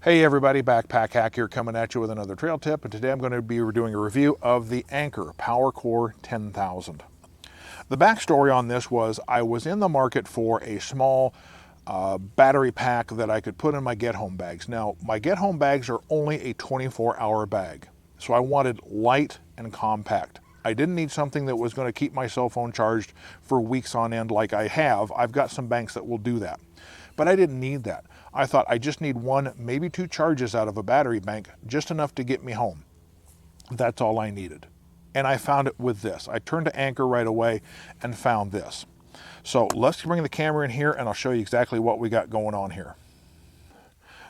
Hey everybody, Backpack Hack here coming at you with another trail tip, and today I'm going to be doing a review of the Anker Powercore 10,000. The backstory on this was I was in the market for a small battery pack that I could put in my get-home bags. Now, my get-home bags are only a 24-hour bag, so I wanted light and compact. I didn't need something that was going to keep my cell phone charged for weeks on end like I have. I've got some banks that will do that, but I didn't need that. I thought I just need one, maybe two charges out of a battery bank, just enough to get me home. That's all I needed. And I found it with this. I turned to Anker right away and found this. So let's bring the camera in here and I'll show you exactly what we got going on here.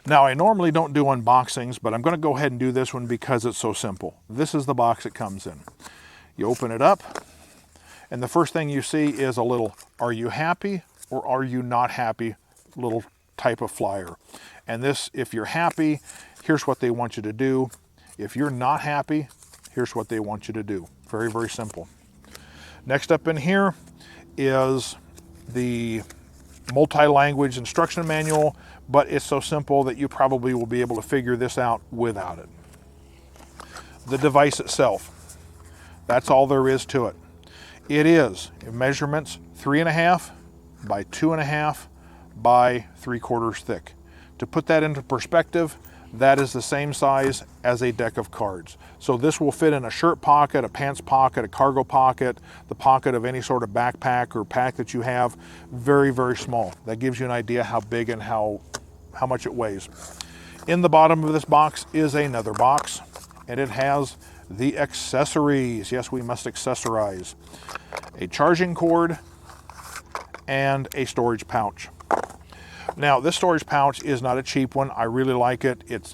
Now, I normally don't do unboxings, but I'm going to go ahead and do this one because it's so simple. This is the box it comes in. You open it up, and the first thing you see is a little, "Are you happy or are you not happy?" little type of flyer. And this, if you're happy, here's what they want you to do. If you're not happy, here's what they want you to do. Very, very simple. Next up in here is the multi-language instruction manual, but it's so simple that you probably will be able to figure this out without it. The device itself, that's all there is to it. It is measurements 3.5 by 2.5 by 3/4 thick. To put that into perspective, that is the same size as a deck of cards. So this will fit in a shirt pocket, a pants pocket, a cargo pocket, the pocket of any sort of backpack or pack that you have. Very, very small. That gives you an idea how big and how much it weighs. In the bottom of this box is another box, and it has the accessories. Yes, we must accessorize. A charging cord and a storage pouch. Now, this storage pouch is not a cheap one. I really like it. It's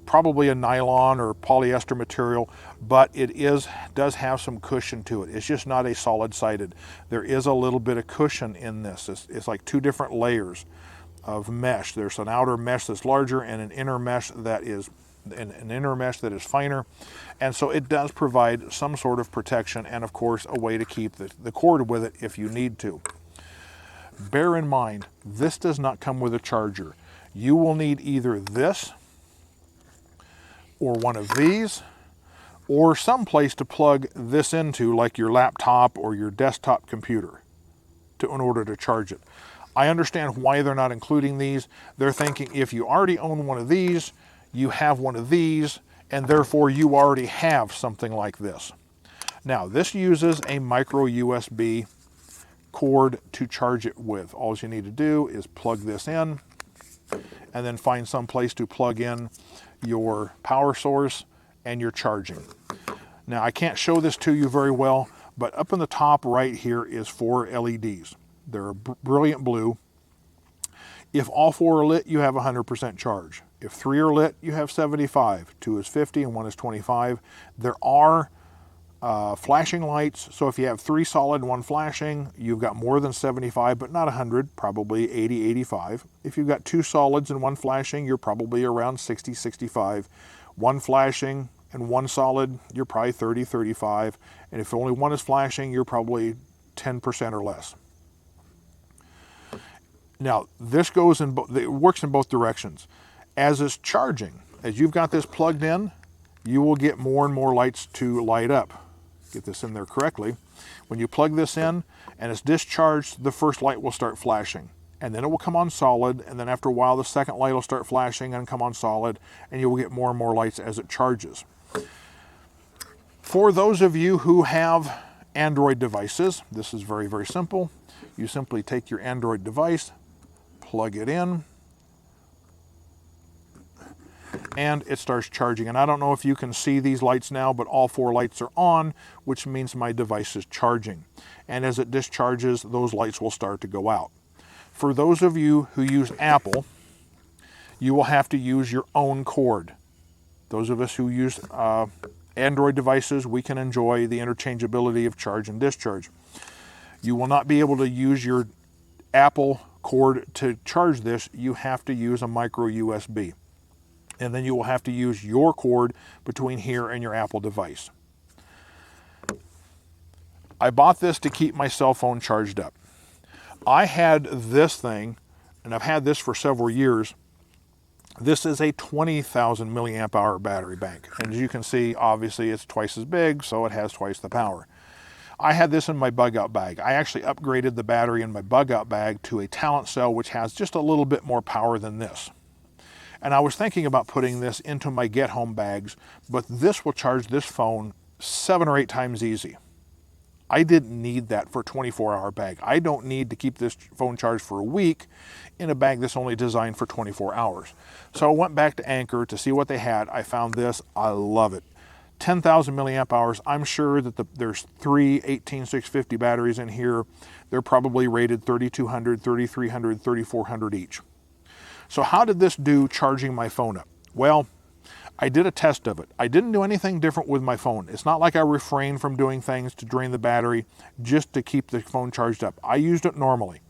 probably a nylon or polyester material, but it does have some cushion to it. It's just not a solid-sided. There is a little bit of cushion in this. It's like two different layers of mesh. There's an outer mesh that's larger and an inner mesh that is finer, and so it does provide some sort of protection and, of course, a way to keep the cord with it if you need to. Bear in mind, this does not come with a charger. You will need either this or one of these or some place to plug this into, like your laptop or your desktop computer, in order to charge it. I understand why they're not including these. They're thinking if you already own one of these, you have one of these, and therefore you already have something like this. Now, this uses a micro USB cord to charge it with. All you need to do is plug this in and then find some place to plug in your power source and your charging. Now, I can't show this to you very well, but up in the top right here is 4 LEDs. They're brilliant blue. If all 4 are lit, you have 100% charge. If 3 are lit, you have 75. 2 is 50 and 1 is 25. There are flashing lights, so if you have 3 solid and 1 flashing, you've got more than 75, but not 100, probably 80, 85. If you've got 2 solids and 1 flashing, you're probably around 60, 65. 1 flashing and 1 solid, you're probably 30, 35. And if only 1 is flashing, you're probably 10% or less. Now, this goes in it works in both directions. As it's charging, as you've got this plugged in, you will get more and more lights to light up. Get this in there correctly. When you plug this in and it's discharged, the first light will start flashing, and then it will come on solid, and then after a while the second light will start flashing and come on solid, and you will get more and more lights as it charges. For those of you who have Android devices, this is very, very simple. You simply take your Android device, plug it in, and it starts charging. And I don't know if you can see these lights now, but all 4 lights are on, which means my device is charging. And as it discharges, those lights will start to go out. For those of you who use Apple, you will have to use your own cord. Those of us who use Android devices, we can enjoy the interchangeability of charge and discharge. You will not be able to use your Apple cord to charge this. You have to use a micro USB. And then you will have to use your cord between here and your Apple device. I bought this to keep my cell phone charged up. I had this thing, and I've had this for several years, This is a 20,000 milliamp hour battery bank. And as you can see, obviously it's twice as big, so it has twice the power. I had this in my bug out bag. I actually upgraded the battery in my bug out bag to a talent cell, which has just a little bit more power than this. And I was thinking about putting this into my get home bags, but this will charge this phone 7 or 8 times easy. I didn't need that for a 24-hour bag. I don't need to keep this phone charged for a week in a bag that's only designed for 24 hours. So I went back to Anker to see what they had. I found this. I love it. 10,000 milliamp hours. I'm sure that there's 3 18650 batteries in here. They're probably rated 3200, 3300, 3400 each. So how did this do charging my phone up? Well, I did a test of it. I didn't do anything different with my phone. It's not like I refrained from doing things to drain the battery just to keep the phone charged up. I used it normally.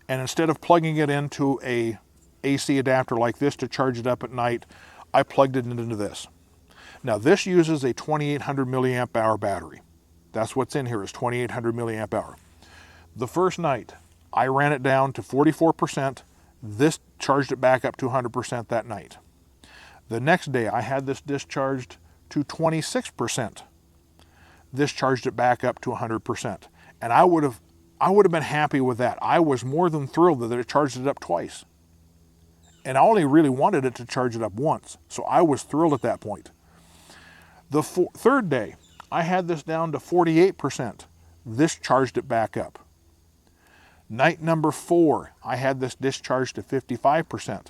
And instead of plugging it into a AC adapter like this to charge it up at night, I plugged it into this. Now this uses a 2800 milliamp hour battery. That's what's in here is 2800 milliamp hour. The first night I ran it down to 44%. This charged it back up to 100% that night. The next day I had this discharged to 26%. This charged it back up to 100%. And I would have been happy with that. I was more than thrilled that it charged it up twice. And I only really wanted it to charge it up once. So I was thrilled at that point. The third day, I had this down to 48%. This charged it back up. Night number 4, I had this discharged to 55%.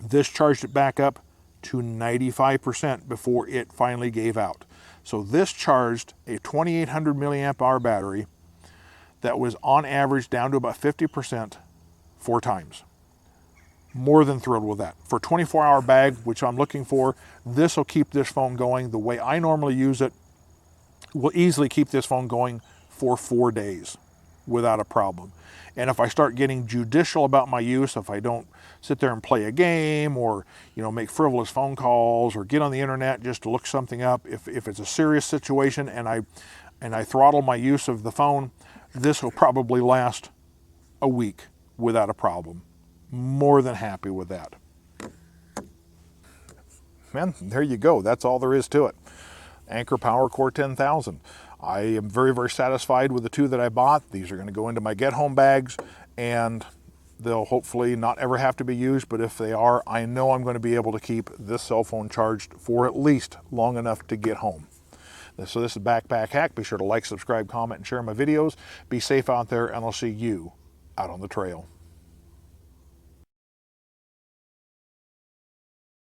This charged it back up to 95% before it finally gave out. So this charged a 2800 milliamp hour battery that was on average down to about 50% 4 times. More than thrilled with that. For a 24-hour bag, which I'm looking for, this will keep this phone going the way I normally use it. Will easily keep this phone going for 4 days without a problem. And if I start getting judicial about my use, if I don't sit there and play a game or make frivolous phone calls or get on the internet just to look something up, if it's a serious situation and I throttle my use of the phone, this will probably last a week without a problem. More than happy with that. Man, there you go. That's all there is to it. Anker Powercore 10,000. I am very, very satisfied with the 2 that I bought. These are going to go into my get home bags and they'll hopefully not ever have to be used, but if they are, I know I'm going to be able to keep this cell phone charged for at least long enough to get home. So this is Backpack Hack. Be sure to like, subscribe, comment, and share my videos. Be safe out there, and I'll see you out on the trail.